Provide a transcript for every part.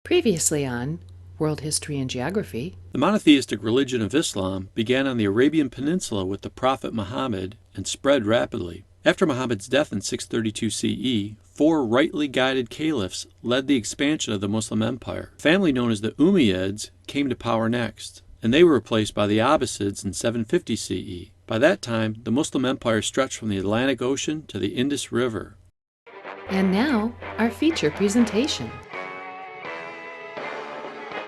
Previously on World History and Geography. The monotheistic religion of Islam began on the Arabian Peninsula with the Prophet Muhammad and spread rapidly. After Muhammad's death in 632 CE, four rightly guided caliphs led the expansion of the Muslim empire. A family known as the Umayyads came to power next, and they were replaced by the Abbasids in 750 CE. By that time, the Muslim empire stretched from the Atlantic Ocean to the Indus River. And now, our feature presentation.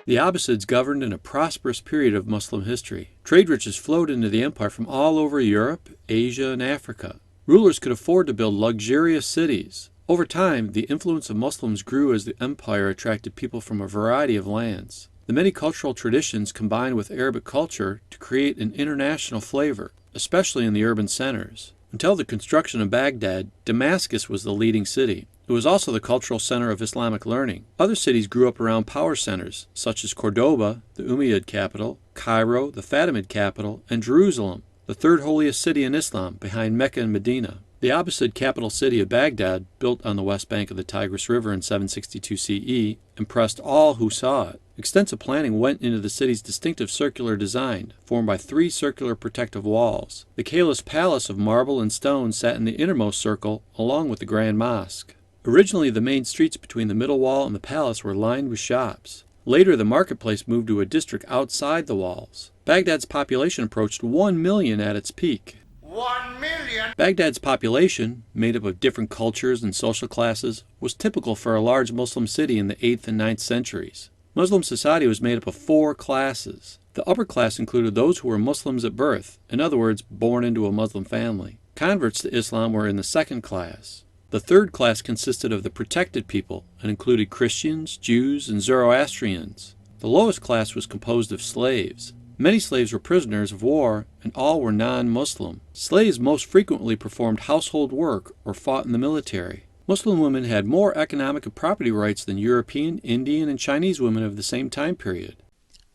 The Abbasids governed in a prosperous period of Muslim history. Trade riches flowed into the empire from all over Europe, Asia, and Africa. Rulers could afford to build luxurious cities. Over time, the influence of Muslims grew as the empire attracted people from a variety of lands. The many cultural traditions combined with Arabic culture to create an international flavor, especially in the urban centers. Until the construction of Baghdad, Damascus was the leading city. It was also the cultural center of Islamic learning. Other cities grew up around power centers, such as Cordoba, the Umayyad capital, Cairo, the Fatimid capital, and Jerusalem, the third holiest city in Islam, behind Mecca and Medina. The Abbasid capital city of Baghdad, built on the west bank of the Tigris River in 762 CE, impressed all who saw it. Extensive planning went into the city's distinctive circular design, formed by three circular protective walls. The Caliph's palace of marble and stone sat in the innermost circle, along with the Grand Mosque. Originally, the main streets between the middle wall and the palace were lined with shops. Later, the marketplace moved to a district outside the walls. Baghdad's population approached 1 million at its peak. 1 million? Baghdad's population, made up of different cultures and social classes, was typical for a large Muslim city in the 8th and 9th centuries. Muslim society was made up of four classes. The upper class included those who were Muslims at birth, in other words, born into a Muslim family. Converts to Islam were in the second class. The third class consisted of the protected people and included Christians, Jews, and Zoroastrians. The lowest class was composed of slaves. Many slaves were prisoners of war, and all were non-Muslim. Slaves most frequently performed household work or fought in the military. Muslim women had more economic and property rights than European, Indian, and Chinese women of the same time period.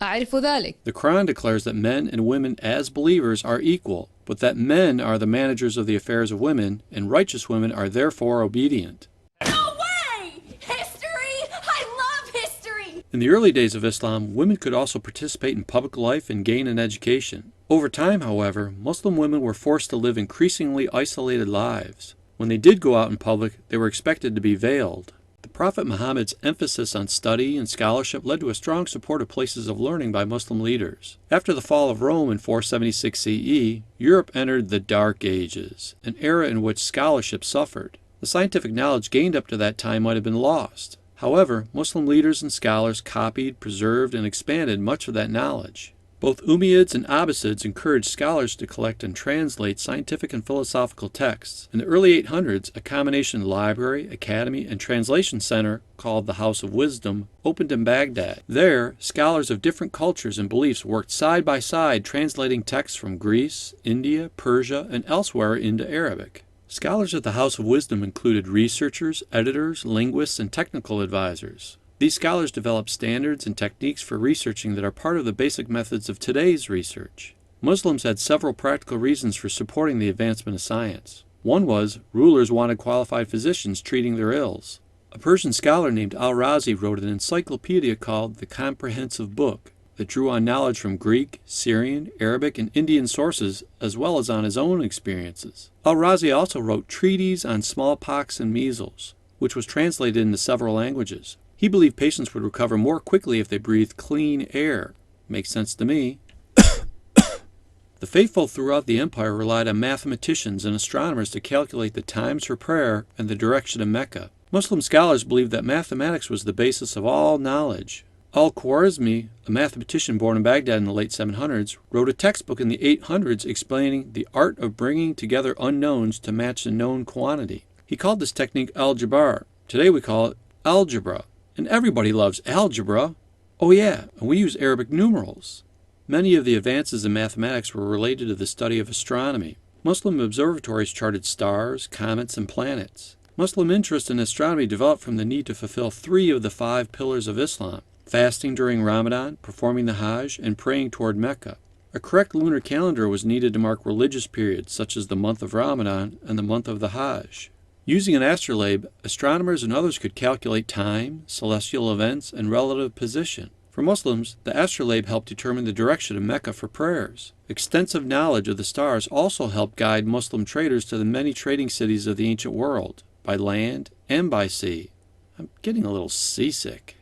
أعرف ذلك. The Quran declares that men and women as believers are equal, but that men are the managers of the affairs of women, and righteous women are therefore obedient. No way! History! I love history! In the early days of Islam, women could also participate in public life and gain an education. Over time, however, Muslim women were forced to live increasingly isolated lives. When they did go out in public, they were expected to be veiled. The Prophet Muhammad's emphasis on study and scholarship led to a strong support of places of learning by Muslim leaders. After the fall of Rome in 476 CE, Europe entered the Dark Ages, an era in which scholarship suffered. The scientific knowledge gained up to that time might have been lost. However, Muslim leaders and scholars copied, preserved, and expanded much of that knowledge. Both Umayyads and Abbasids encouraged scholars to collect and translate scientific and philosophical texts. In the early 800s, a combination library, academy, and translation center called the House of Wisdom opened in Baghdad. There, scholars of different cultures and beliefs worked side by side translating texts from Greece, India, Persia, and elsewhere into Arabic. Scholars at the House of Wisdom included researchers, editors, linguists, and technical advisors. These scholars developed standards and techniques for researching that are part of the basic methods of today's research. Muslims had several practical reasons for supporting the advancement of science. One was rulers wanted qualified physicians treating their ills. A Persian scholar named Al-Razi wrote an encyclopedia called the Comprehensive Book that drew on knowledge from Greek, Syrian, Arabic, and Indian sources, as well as on his own experiences. Al-Razi also wrote treatises on smallpox and measles, which was translated into several languages. He believed patients would recover more quickly if they breathed clean air. Makes sense to me. The faithful throughout the empire relied on mathematicians and astronomers to calculate the times for prayer and the direction of Mecca. Muslim scholars believed that mathematics was the basis of all knowledge. Al-Khwarizmi, a mathematician born in Baghdad in the late 700s, wrote a textbook in the 800s explaining the art of bringing together unknowns to match a known quantity. He called this technique algebra. Today we call it algebra. And everybody loves algebra. Oh yeah, and we use Arabic numerals. Many of the advances in mathematics were related to the study of astronomy. Muslim observatories charted stars, comets, and planets. Muslim interest in astronomy developed from the need to fulfill 3 of the 5 pillars of Islam: fasting during Ramadan, performing the Hajj, and praying toward Mecca. A correct lunar calendar was needed to mark religious periods such as the month of Ramadan and the month of the Hajj. Using an astrolabe, astronomers and others could calculate time, celestial events, and relative position. For Muslims, the astrolabe helped determine the direction of Mecca for prayers. Extensive knowledge of the stars also helped guide Muslim traders to the many trading cities of the ancient world, by land and by sea. I'm getting a little seasick.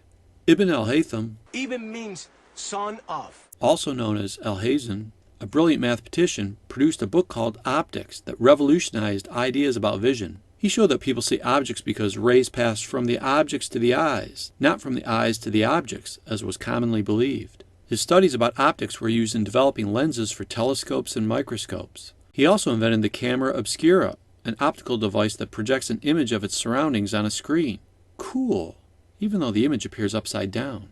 Ibn al-Haytham, Ibn means son of, also known as Al-Hazan, a brilliant mathematician, produced a book called Optics that revolutionized ideas about vision. He showed that people see objects because rays pass from the objects to the eyes, not from the eyes to the objects, as was commonly believed. His studies about optics were used in developing lenses for telescopes and microscopes. He also invented the camera obscura, an optical device that projects an image of its surroundings on a screen. Cool, even though the image appears upside down.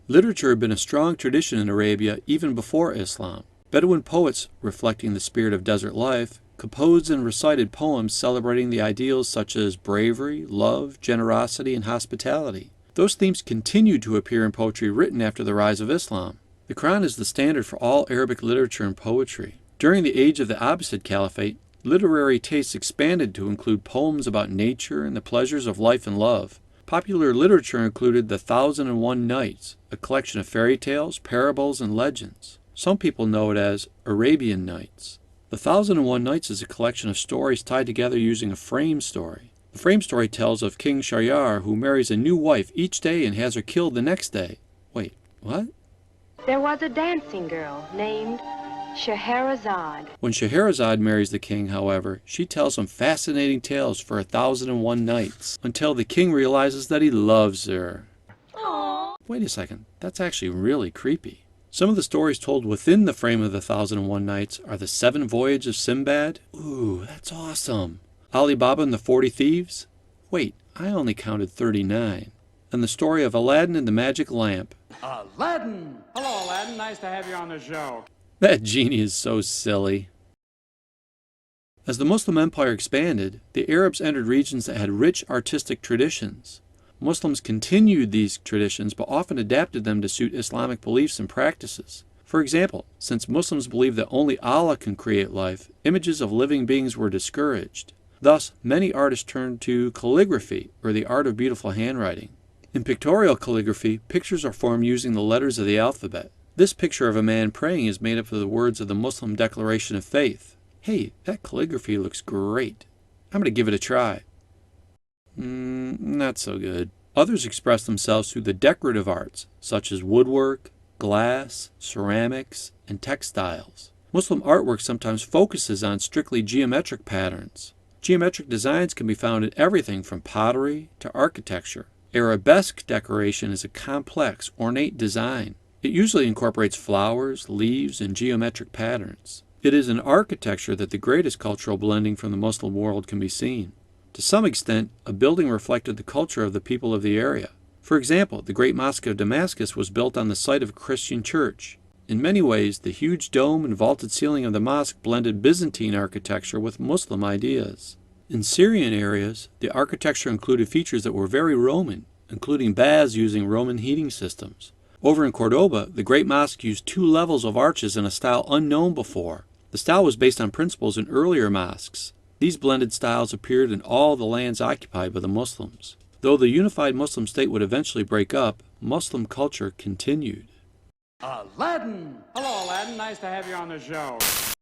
Literature had been a strong tradition in Arabia even before Islam. Bedouin poets, reflecting the spirit of desert life, composed and recited poems celebrating the ideals such as bravery, love, generosity, and hospitality. Those themes continued to appear in poetry written after the rise of Islam. The Quran is the standard for all Arabic literature and poetry. During the age of the Abbasid Caliphate, literary tastes expanded to include poems about nature and the pleasures of life and love. Popular literature included The 1001 Nights, a collection of fairy tales, parables, and legends. Some people know it as Arabian Nights. The 1001 Nights is a collection of stories tied together using a frame story. The frame story tells of King Shahryar who marries a new wife each day and has her killed the next day. Wait, what? There was a dancing girl named Scheherazade. When Scheherazade marries the king, however, she tells him fascinating tales for 1001 nights, until the king realizes that he loves her. Aww. Wait a second, that's actually really creepy. Some of the stories told within the frame of the 1001 Nights are The Seven Voyages of Sinbad. Ooh, that's awesome. Ali Baba and the 40 Thieves. Wait, I only counted 39. And the story of Aladdin and the Magic Lamp. Aladdin. Hello, Aladdin. Nice to have you on the show. That genie is so silly. As the Muslim Empire expanded, the Arabs entered regions that had rich artistic traditions. Muslims continued these traditions but often adapted them to suit Islamic beliefs and practices. For example, since Muslims believe that only Allah can create life, images of living beings were discouraged. Thus, many artists turned to calligraphy, or the art of beautiful handwriting. In pictorial calligraphy, pictures are formed using the letters of the alphabet. This picture of a man praying is made up of the words of the Muslim Declaration of Faith. Hey, that calligraphy looks great. I'm going to give it a try. Not so good. Others express themselves through the decorative arts, such as woodwork, glass, ceramics, and textiles. Muslim artwork sometimes focuses on strictly geometric patterns. Geometric designs can be found in everything from pottery to architecture. Arabesque decoration is a complex, ornate design. It usually incorporates flowers, leaves, and geometric patterns. It is in architecture that the greatest cultural blending from the Muslim world can be seen. To some extent, a building reflected the culture of the people of the area. For example, the Great Mosque of Damascus was built on the site of a Christian church. In many ways, the huge dome and vaulted ceiling of the mosque blended Byzantine architecture with Muslim ideas. In Syrian areas, the architecture included features that were very Roman, including baths using Roman heating systems. Over in Cordoba, the Great Mosque used 2 levels of arches in a style unknown before. The style was based on principles in earlier mosques. These blended styles appeared in all the lands occupied by the Muslims. Though the unified Muslim state would eventually break up, Muslim culture continued. Aladdin. Hello, Aladdin. Nice to have you on the show.